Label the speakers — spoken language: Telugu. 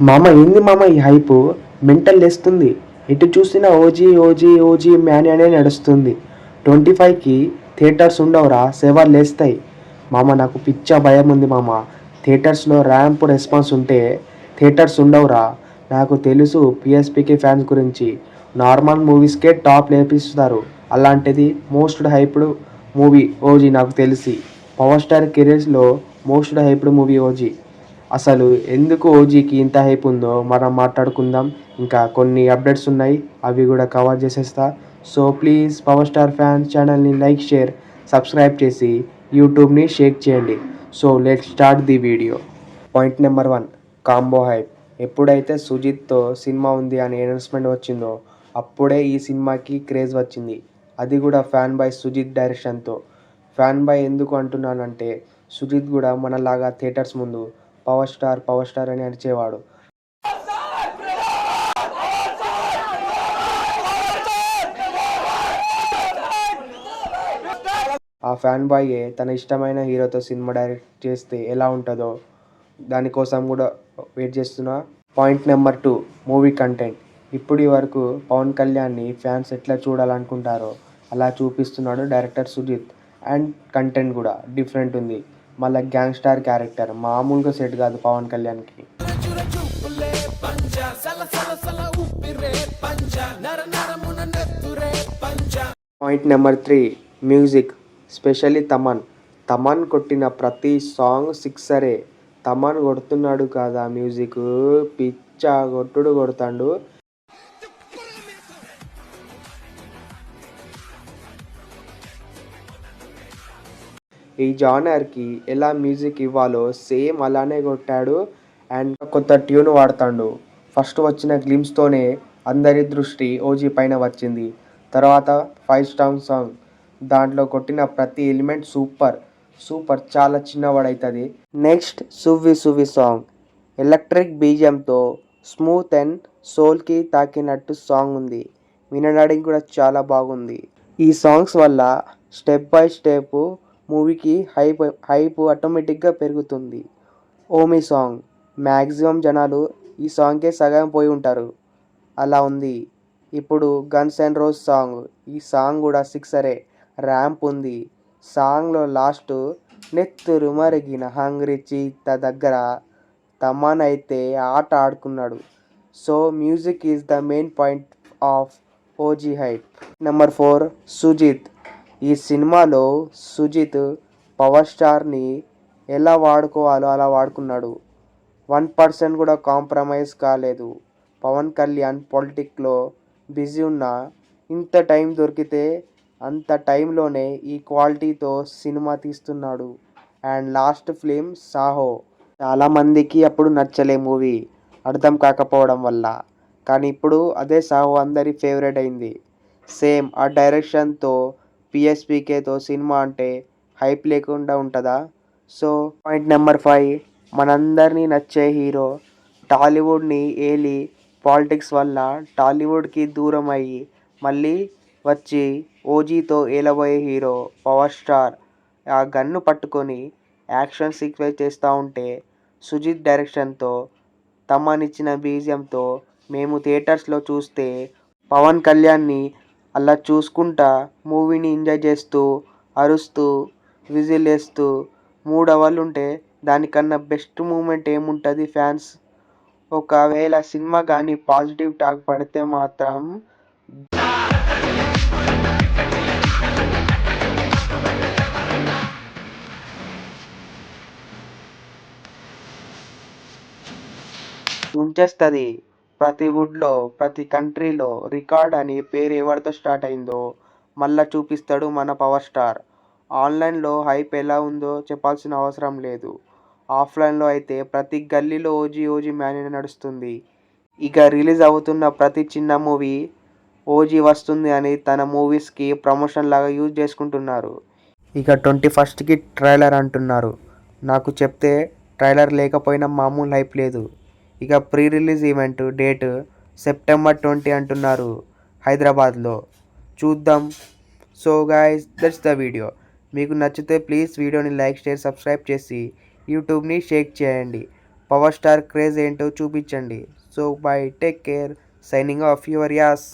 Speaker 1: మామ ఏంది మామ ఈ హైపు మెంటల్ లేస్తుంది. ఎటు చూసినా ఓజీ ఓజీ ఓజీ మ్యాన్ అనే నడుస్తుంది. 25కి థియేటర్స్ ఉండవురా, సేవలు లేస్తాయి. మామ నాకు పిచ్చా భయం ఉంది మామ. థియేటర్స్లో ర్యాంప్ రెస్పాన్స్ ఉంటే థియేటర్స్ ఉండవురా. నాకు తెలుసు పిఎస్పికి ఫ్యాన్స్ గురించి. నార్మల్ మూవీస్కే టాప్ లేపిస్తారు. అలాంటిది మోస్ట్ హైప్డ్ మూవీ ఓజీ. నాకు తెలిసి పవర్ స్టార్ కెరీర్స్లో మోస్ట్ హైప్డ్ మూవీ ఓజీ. అసలు ఎందుకు ఓజీకి ఇంత హైప్ ఉందో మనం మాట్లాడుకుందాం. ఇంకా కొన్ని అప్డేట్స్ ఉన్నాయి, అవి కూడా కవర్ చేసేస్తా. So please power star fans ఛానల్ని లైక్, షేర్, సబ్స్క్రైబ్ చేసి యూట్యూబ్ని షేక్ చేయండి. So let start the video. Point number 1, combo hype. ఎప్పుడైతే సుజిత్తో సినిమా ఉంది అని అనౌన్స్మెంట్ వచ్చిందో అప్పుడే ఈ సినిమాకి క్రేజ్ వచ్చింది. అది కూడా ఫ్యాన్ బై సుజిత్ డైరెక్షన్తో. ఫ్యాన్ బై ఎందుకు అంటున్నానంటే సుజిత్ కూడా మనలాగా థియేటర్స్ ముందు పవర్ స్టార్ అని అరిచేవాడు. ఆ ఫ్యాన్ బాయే తన ఇష్టమైన హీరోతో సినిమా డైరెక్ట్ చేస్తే ఎలా ఉంటుందో దానికోసం కూడా వెయిట్ చేస్తున్నా. Point number 2, movie content. ఇప్పటి వరకు పవన్ కళ్యాణ్ని ఫ్యాన్స్ ఎట్లా చూడాలనుకుంటారో అలా చూపిస్తున్నాడు డైరెక్టర్ సుజిత్. అండ్ కంటెంట్ కూడా డిఫరెంట్ ఉంది. మళ్ళీ గ్యాంగ్స్టార్ క్యారెక్టర్ మామూలుగా సెట్ కాదు పవన్ కళ్యాణ్కి. Point number 3, music. Specially Thaman కొట్టిన ప్రతి సాంగ్ సిక్సరే. తమన్ కొడుతున్నాడు కదా మ్యూజిక్, పిచ్చా కొడతాడు. ఈ జానర్కి ఎలా మ్యూజిక్ ఇవ్వాలో సేమ్ అలానే కొట్టాడు. అండ్ కొత్త ట్యూన్ వాడతాడు. ఫస్ట్ వచ్చిన గ్లిమ్స్తోనే అందరి దృష్టి ఓజీ పైన వచ్చింది. తర్వాత 5 స్టార్ సాంగ్, దాంట్లో కొట్టిన ప్రతి ఎలిమెంట్ సూపర్ చాలా చిన్నవాడవుతుంది. నెక్స్ట్ సువ్వి సాంగ్, ఎలక్ట్రిక్ బీజియంతో స్మూత్ అండ్ సోల్కి తాకినట్టు సాంగ్ ఉంది. వినడానికి కూడా చాలా బాగుంది. ఈ సాంగ్స్ వల్ల స్టెప్ బై స్టెప్ మూవీకి హైప్ ఆటోమేటిక్గా పెరుగుతుంది. ఓమి సాంగ్, మ్యాక్సిమం జనాలు ఈ సాంగ్కే సగం పోయి ఉంటారు, అలా ఉంది. ఇప్పుడు గన్స్ అండ్ రోజ్ సాంగ్, ఈ సాంగ్ కూడా సిక్సరే. ర్యాంప్ ఉంది. సాంగ్లో లాస్ట్ నెత్తురు మరిగిన హంగ్రీ చీత దగ్గర తమన్ అయితే ఆట ఆడుకున్నాడు. So music is the main point of OG hype. Number 4, Sujeeth. ఈ సినిమాలో సుజిత్ పవర్ స్టార్ని ఎలా వాడుకోవాలో అలా వాడుకున్నాడు. 1% కూడా కాంప్రమైజ్ కాలేదు. పవన్ కళ్యాణ్ పొలిటిక్లో బిజీ ఉన్నా ఇంత టైం దొరికితే అంత టైంలోనే ఈ క్వాలిటీతో సినిమా తీస్తున్నాడు. అండ్ లాస్ట్ ఫిలిం సాహో చాలామందికి అప్పుడు నచ్చలే మూవీ, అర్థం కాకపోవడం వల్ల. కానీ ఇప్పుడు అదే సాహో అందరి ఫేవరెట్ అయింది. సేమ్ ఆ డైరెక్షన్తో పిఎస్పికేతో సినిమా అంటే హైప్ లేకుండా ఉంటుందా? సో పాయింట్ నెంబర్ 5, మనందరినీ నచ్చే హీరో. టాలీవుడ్ని ఏలి పాలిటిక్స్ వల్ల టాలీవుడ్కి దూరం అయ్యి మళ్ళీ వచ్చి ఓజీతో ఏలబోయే హీరో పవర్ స్టార్. ఆ గన్ను పట్టుకొని యాక్షన్ సీక్వెన్స్ చేస్తూ ఉంటే సుజిత్ డైరెక్షన్తో తమన్ ఇచ్చిన బీజియంతో మేము థియేటర్స్లో చూస్తే పవన్ కళ్యాణ్ని అలా చూసుకుంటా మూవీని ఎంజాయ్ చేస్తూ అరుస్తూ విజిల్ వేస్తూ 3 అవర్లు ఉంటే దానికన్నా బెస్ట్ మూమెంట్ ఏముంటుంది ఫ్యాన్స్? ఒకవేళ సినిమా కానీ పాజిటివ్ టాక్ పడితే మాత్రం ఉంచేస్తుంది. ప్రతి వుడ్లో ప్రతి కంట్రీలో రికార్డ్ అని పేరు ఎవరితో స్టార్ట్ అయిందో మళ్ళా చూపిస్తాడు మన పవర్ స్టార్. ఆన్లైన్లో హైప్ ఎలా ఉందో చెప్పాల్సిన అవసరం లేదు. ఆఫ్లైన్లో అయితే ప్రతి గల్లీలో ఓజీ మ్యాన్ నడుస్తుంది. ఇక రిలీజ్ అవుతున్న ప్రతి చిన్న మూవీ ఓజీ వస్తుంది అని తన మూవీస్కి ప్రమోషన్ లాగా యూజ్ చేసుకుంటున్నారు. ఇక 21కి ట్రైలర్ అంటున్నారు. నాకు చెప్తే ట్రైలర్ లేకపోయినా మామూలు హైప్ లేదు. ఇక pre release event date September 20 అంటున్నారు హైదరాబాద్లో. చూద్దాం. So guys, that's the video. మీకు నచ్చితే ప్లీజ్ వీడియోని లైక్, షేర్, సబ్స్క్రైబ్ చేసి యూట్యూబ్ని షేక్ చేయండి. పవర్ స్టార్ క్రేజ్ ఏంటో చూపించండి. So bye, take care, signing off your as.